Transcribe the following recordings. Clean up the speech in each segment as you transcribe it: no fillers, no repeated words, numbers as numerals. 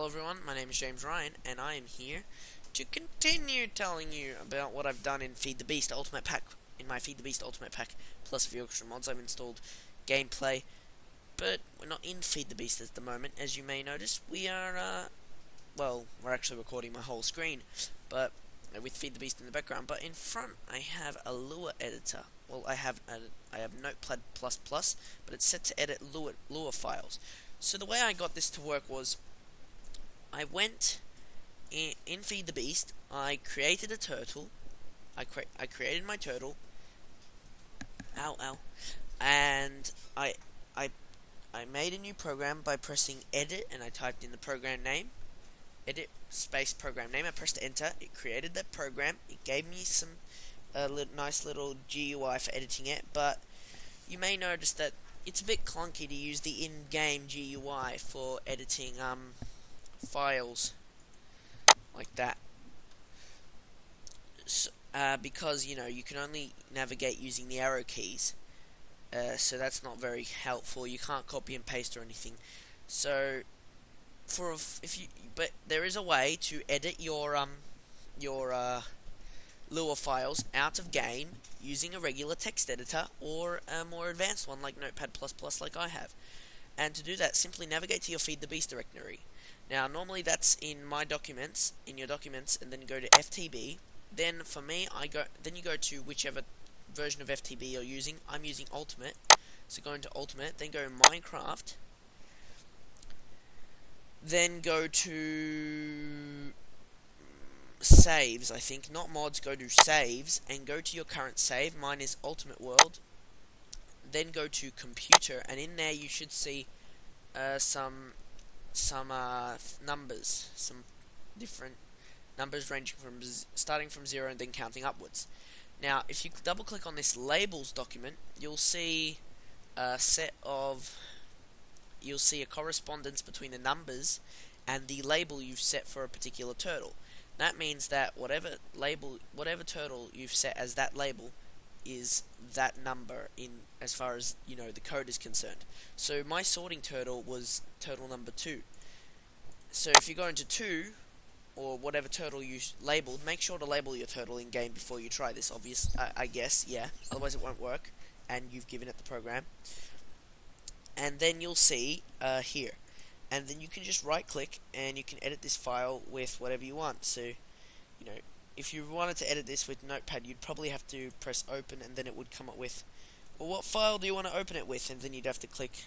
Hello everyone, my name is James Ryan, and I am here to continue telling you about what I've done in Feed the Beast Ultimate Pack. In my Feed the Beast Ultimate Pack, plus a few extra mods, I've installed gameplay, but we're not in Feed the Beast at the moment. As you may notice, we are, we're actually recording my whole screen, but with Feed the Beast in the background. But in front, I have a Lua editor. Well, I have Notepad++, but it's set to edit Lua files. So the way I got this to work was, I went in Feed the Beast. I created a turtle. I created my turtle. And I made a new program by pressing edit, and I typed in the program name. Edit space program name. I pressed enter. It created that program. It gave me some nice little GUI for editing it, but you may notice that it's a bit clunky to use the in-game GUI for editing files like that. So, because you can only navigate using the arrow keys, so that's not very helpful. You can't copy and paste or anything. So but there is a way to edit your Lua files out of game using a regular text editor or a more advanced one like Notepad++ like I have. And to do that, simply navigate to your Feed the Beast directory. Now, normally that's in my documents, and then go to FTB. Then for me, you go to whichever version of FTB you're using. I'm using Ultimate, so go into Ultimate, then go Minecraft, then go to saves, I think, not mods, go to saves, and go to your current save. Mine is Ultimate World. Then go to computer, and in there you should see some numbers, some different numbers ranging from starting from 0 and then counting upwards. Now, if you double click on this labels document, you'll see a correspondence between the numbers and the label you've set for a particular turtle. That means that whatever turtle you've set as that label is that number in as far as the code is concerned. So my sorting turtle was turtle number 2. So if you go into 2 or whatever turtle you labeled, make sure to label your turtle in game before you try this. I guess, yeah. Otherwise it won't work, and you've given it the program. And then you'll see here, and then you can just right click and you can edit this file with whatever you want. So if you wanted to edit this with Notepad, you'd probably have to press open, and then it would come up with, well, what file do you want to open it with? And then you'd have to click,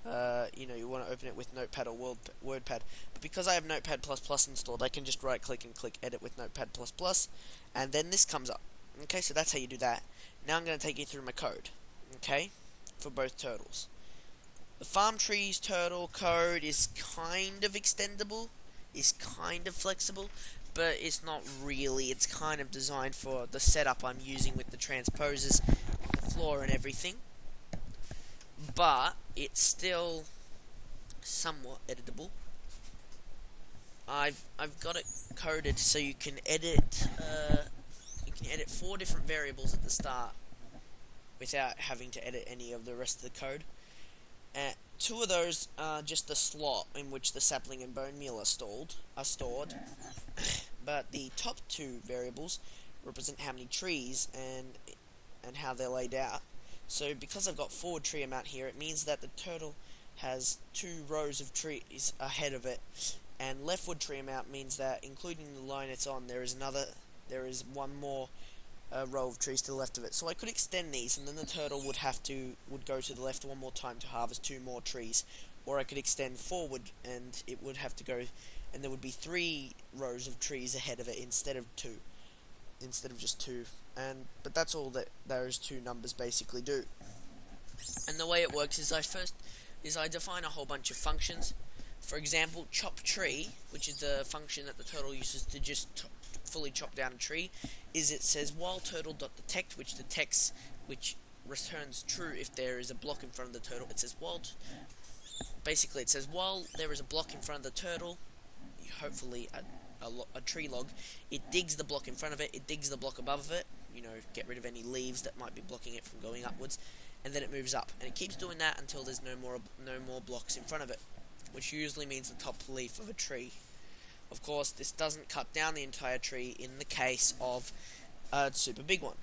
you want to open it with Notepad or WordPad. But because I have Notepad++ installed, I can just right click and click edit with Notepad++, and then this comes up. Okay, so that's how you do that. Now I'm going to take you through my code, okay, for both turtles. The farm trees turtle code is kind of extendable, is kind of flexible, but it's not really. It's kind of designed for the setup I'm using with the transposers, the floor and everything. But it's still somewhat editable. I've got it coded so you can edit 4 different variables at the start without having to edit any of the rest of the code. 2 of those are just the slot in which the sapling and bone meal are stored. But the top 2 variables represent how many trees and how they're laid out. So because I've got forward tree amount here, it means that the turtle has 2 rows of trees ahead of it, and leftward tree amount means that, including the line it's on, there is one more row of trees to the left of it. So I could extend these, and then the turtle would go to the left one more time to harvest 2 more trees. Or I could extend forward, and it would have to go, and there would be 3 rows of trees ahead of it instead of just 2. But that's all that those 2 numbers basically do. And the way it works is I define a whole bunch of functions. For example, chop tree, which is the function that the turtle uses to just fully chop down a tree, is it says while turtle.detect, which returns true if there is a block in front of the turtle. It says basically it says while there is a block in front of the turtle, hopefully a tree log, it digs the block in front of it, it digs the block above it, get rid of any leaves that might be blocking it from going upwards, and then it moves up, and it keeps doing that until there's no more blocks in front of it. which usually means the top leaf of a tree. Of course, this doesn't cut down the entire tree in the case of a super big one.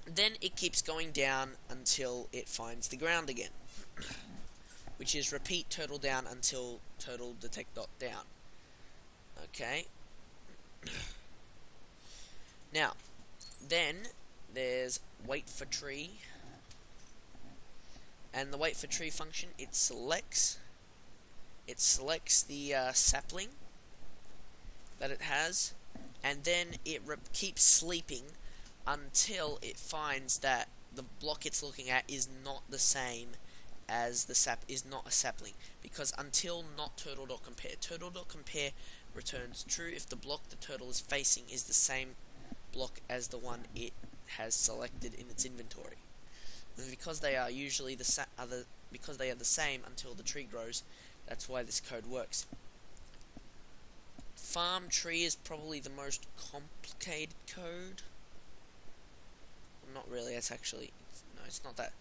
Then it keeps going down until it finds the ground again, which is repeat turtle down until turtle detect dot down. Okay. Now, then there's wait for tree, and the wait for tree function, it selects the sapling that it has, and then it keeps sleeping until it finds that the block it's looking at is not the same as is not a sapling, because until not turtle.compare returns true if the block the turtle is facing is the same block as the one it has selected in its inventory. And because they are usually because they are the same until the tree grows, that's why this code works. Farm tree is probably the most complicated code. Not really, it's not that.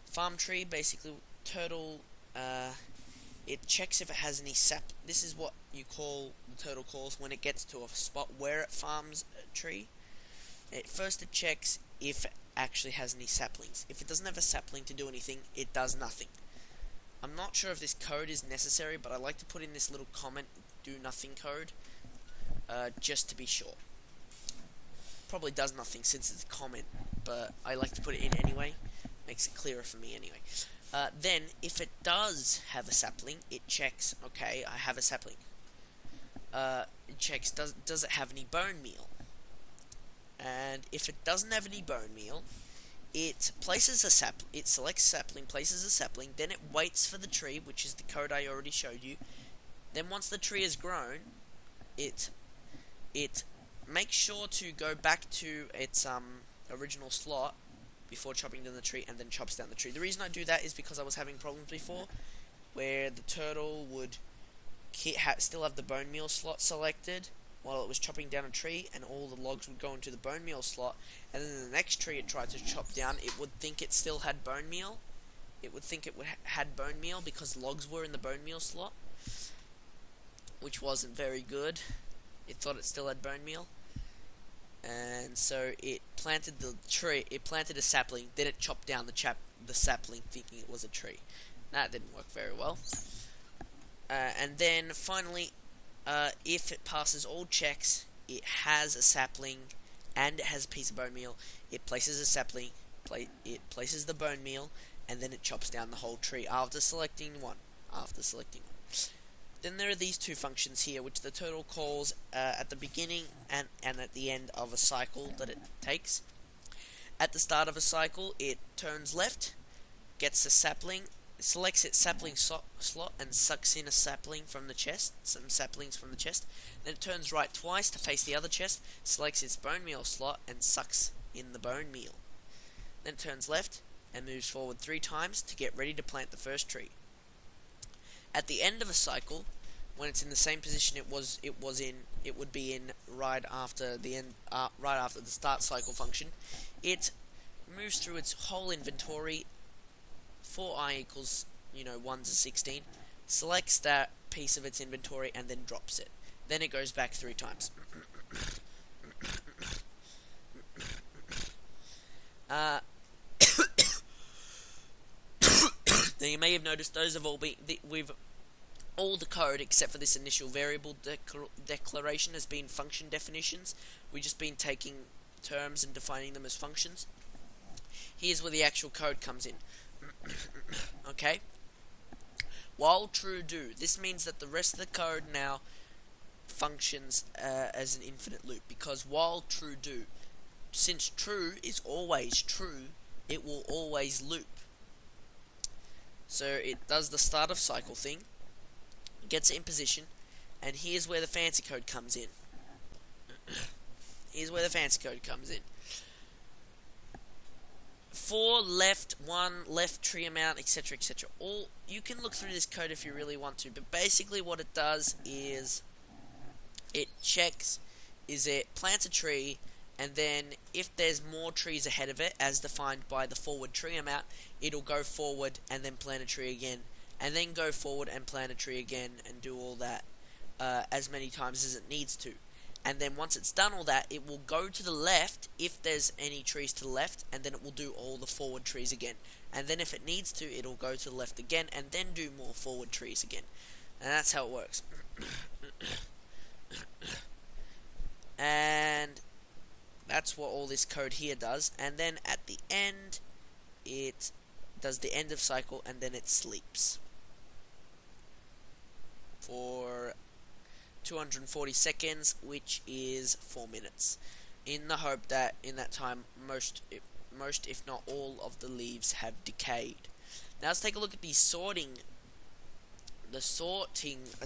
Farm tree, basically, turtle, it checks if it has any sap. This is what the turtle calls when it gets to a spot where it farms a tree. First it checks if it actually has any saplings. If it doesn't have a sapling to do anything, it does nothing. I'm not sure if this code is necessary, but I like to put in this little comment, do nothing code, just to be sure. Probably does nothing since it's a comment, but I like to put it in anyway. Makes it clearer for me anyway. Then, if it does have a sapling, it checks, okay, I have a sapling. It checks, does it have any bone meal? And if it doesn't have any bone meal, it places a sapling, it selects sapling, places a sapling, then it waits for the tree, which is the code I already showed you. Then once the tree has grown, it makes sure to go back to its original slot before chopping down the tree, and then chops down the tree. The reason I do that is because I was having problems before where the turtle would still have the bone meal slot selected while it was chopping down a tree, and all the logs would go into the bone meal slot, and then the next tree it tried to chop down, it would think it still had bone meal. It would think it had bone meal because logs were in the bone meal slot, which wasn't very good. It thought it still had bone meal, and so it planted the tree. It planted a sapling, then it chopped down the sapling, thinking it was a tree. That didn't work very well. And then finally, if it passes all checks, it has a sapling and it has a piece of bone meal. It places a sapling, it places the bone meal, and then it chops down the whole tree after selecting one. Then there are these two functions here, which the turtle calls at the beginning and at the end of a cycle that it takes. At the start of a cycle, it turns left, gets a sapling, selects its sapling slot and sucks in a sapling from the chest, some saplings from the chest. Then it turns right twice to face the other chest, selects its bone meal slot and sucks in the bone meal. Then it turns left and moves forward 3 times to get ready to plant the first tree. At the end of a cycle, when it's in the same position it would be in right after the start cycle function, it moves through its whole inventory for I equals 1 to 16, selects that piece of its inventory and then drops it. Then it goes back 3 times. Now you may have noticed those have all been all the code except for this initial variable declaration has been function definitions. We've just been taking terms and defining them as functions. Here's where the actual code comes in. Okay? While true do, this means that the rest of the code now functions as an infinite loop, because while true do, since true is always true, it will always loop. So it does the start of cycle thing, gets it in position, and here's where the fancy code comes in. Here's where the fancy code comes in. 4 left, 1 left tree amount, etc, etc. You can look through this code if you really want to, but basically what it does is it checks, it plants a tree, and then if there's more trees ahead of it, as defined by the forward tree amount, it'll go forward and then plant a tree again and then go forward and plant a tree again and do all that as many times as it needs to. And then once it's done all that, it will go to the left if there's any trees to the left, and then it will do all the forward trees again. And then if it needs to, it'll go to the left again, and then do more forward trees again. And that's how it works. And that's what all this code here does. And then at the end, it does the end of cycle, and then it sleeps for 240 seconds, which is 4 minutes, in the hope that in that time most if not all of the leaves have decayed. Now let's take a look at the sorting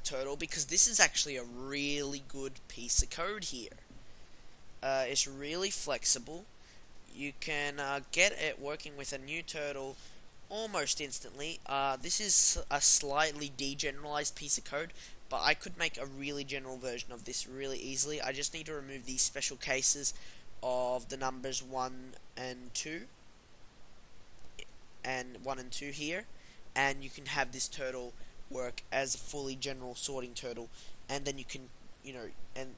turtle, because this is actually a really good piece of code here. It's really flexible. You can get it working with a new turtle almost instantly. This is a slightly degeneralized piece of code, but I could make a really general version of this really easily. I just need to remove these special cases of the numbers 1 and 2 here, and you can have this turtle work as a fully general sorting turtle. And then you can, and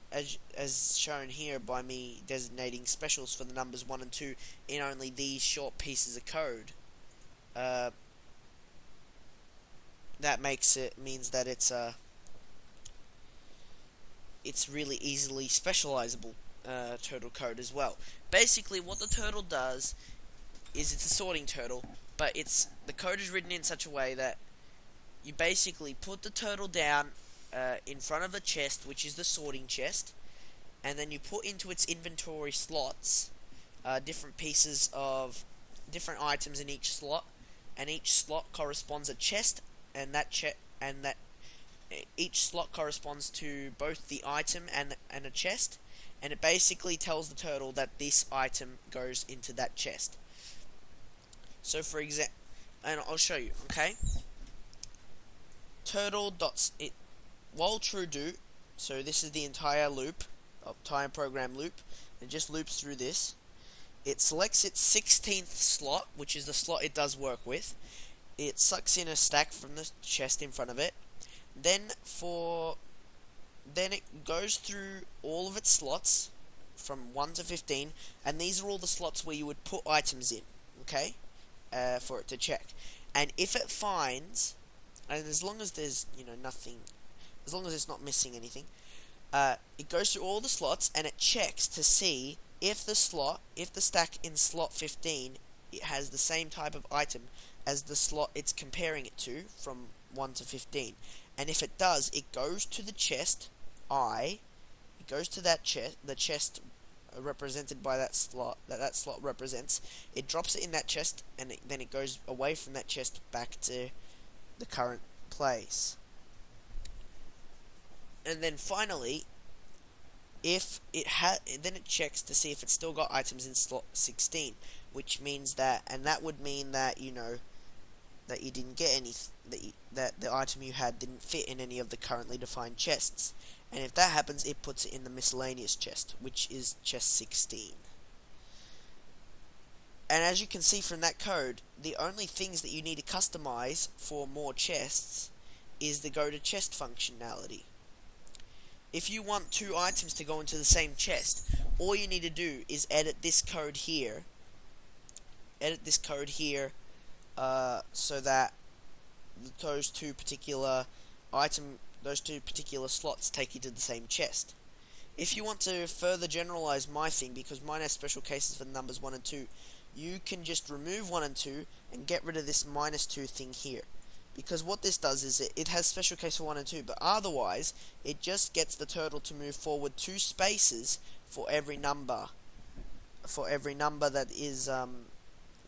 as shown here by me designating specials for the numbers 1 and 2 in only these short pieces of code, that means that it's really easily specializable turtle code as well. Basically, what the turtle does is it's a sorting turtle, but the code is written in such a way that you basically put the turtle down in front of a chest, which is the sorting chest, and then you put into its inventory slots different pieces of different items in each slot, and each slot corresponds a chest, and that each slot corresponds to both the item and a chest, and it basically tells the turtle that this item goes into that chest. So for example, and I'll show you, okay? Turtle dots it while true do, so this is the entire loop, entire program loop, it just loops through this. It selects its 16th slot, which is the slot it does work with. It sucks in a stack from the chest in front of it. Then it goes through all of its slots from 1 to 15, and these are all the slots where you would put items in, okay, for it to check. And if it finds, and as long as there's nothing, as long as it's not missing anything, it goes through all the slots and it checks to see if the stack in slot 15 it has the same type of item as the slot it's comparing it to from 1 to 15. And if it does, it goes to the chest it goes to that chest, the chest represented by that slot that slot represents. It drops it in that chest, and then it goes away from that chest back to the current place. And then finally, then it checks to see if it's still got items in slot 16, which means that would mean that that you didn't get any, that the item you had didn't fit in any of the currently defined chests. And if that happens, it puts it in the miscellaneous chest, which is chest 16. And as you can see from that code, the only things that you need to customize for more chests is the go to chest functionality. If you want 2 items to go into the same chest, all you need to do is edit this code here. So that those two particular slots take you to the same chest. If you want to further generalize my thing, because mine has special cases for the numbers 1 and 2, you can just remove 1 and 2 and get rid of this -2 thing here. Because what this does is it has special case for 1 and 2, but otherwise it just gets the turtle to move forward 2 spaces for every number that is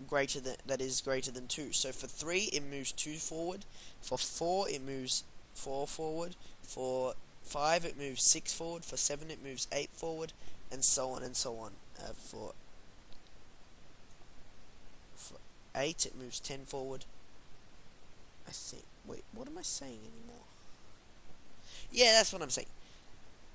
greater than 2. So for 3 it moves 2 forward, for 4 it moves 4 forward, for 5 it moves 6 forward, for 7 it moves 8 forward, and so on and so on. For 8 it moves 10 forward. I think. Wait, what am I saying anymore? Yeah, that's what I'm saying.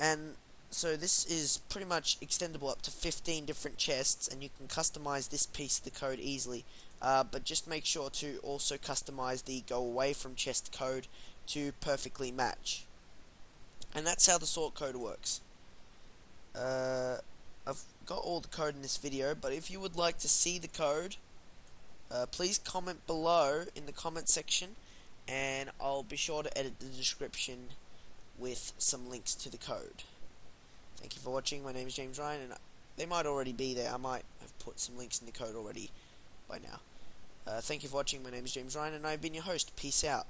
And So this is pretty much extendable up to 15 different chests, and you can customize this piece of the code easily. But just make sure to also customize the go away from chest code to perfectly match. And that's how the sort code works. I've got all the code in this video, but if you would like to see the code, please comment below in the comment section, and I'll be sure to edit the description with some links to the code. Thank you for watching. My name is James Ryan, and they might already be there. I might have put some links in the code already by now. Thank you for watching. My name is James Ryan, and I've been your host. Peace out.